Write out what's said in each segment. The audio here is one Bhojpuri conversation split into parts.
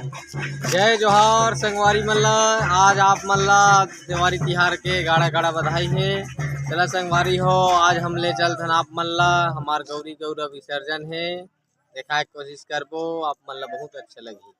जय जोहार संगवारी मल्ला। आज आप मल्ला त्योहारी तिहार के गाड़ा गाड़ा बधाई है। चला संगवारी हो, आज हम ले चल थन आप मल्ला हमार गौरी गौरा विसर्जन है। देखा के कोशिश करबो, आप मल्ला बहुत अच्छा लगी।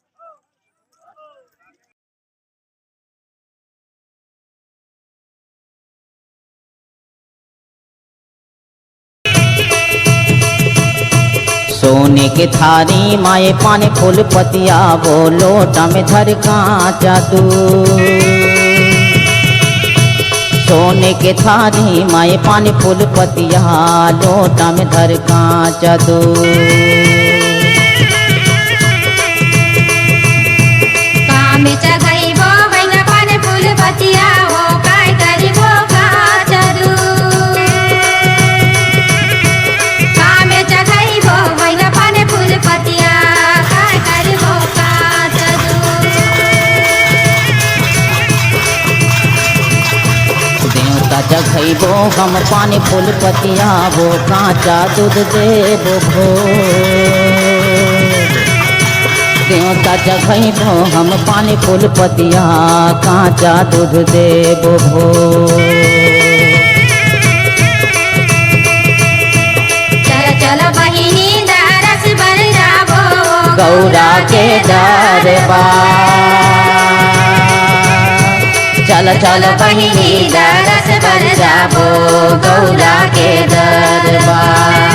सोने के थारी माए पाने फूल पतिया, वो लोटा में धर कांचा दूध। सोने के थारी माए पाने फूल पतिया, लोटा में धर कांचा दूध। काम चगई वो वैना पाने फूल पतिया, वो काय करी वो कांचा दूध। काम चगई वो वैना पाने फूल पतिया, काय करी वो कांचा दूध। देवता जगैबो हम पाने फूल पतिया, वो कांचा दूध देबो भोग। देवता जगैबो हम पाने फूल पतिया, कांचा दूध देबो भोग। चल चल बहिनी दरस बर जाबो, गौरा के दरबार। चल चल बहिनी दरस बर जाबो, गौरा के दरबार।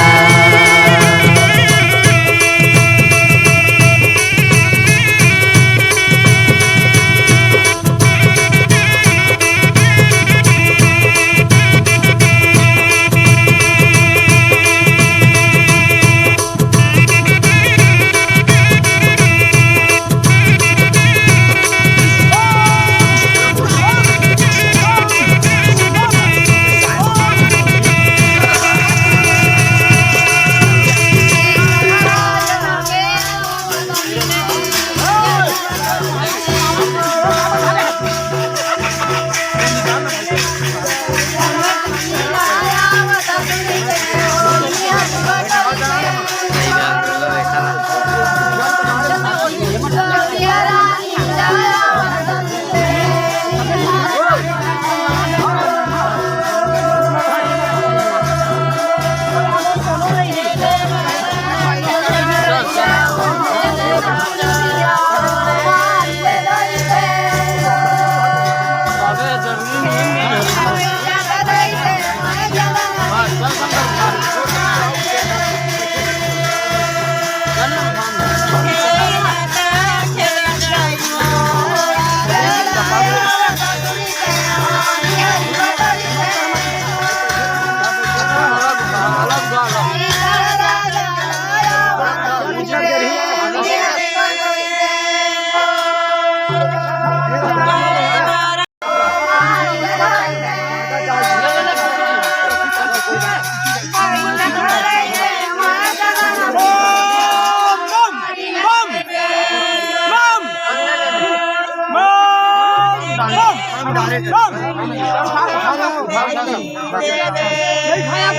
खाया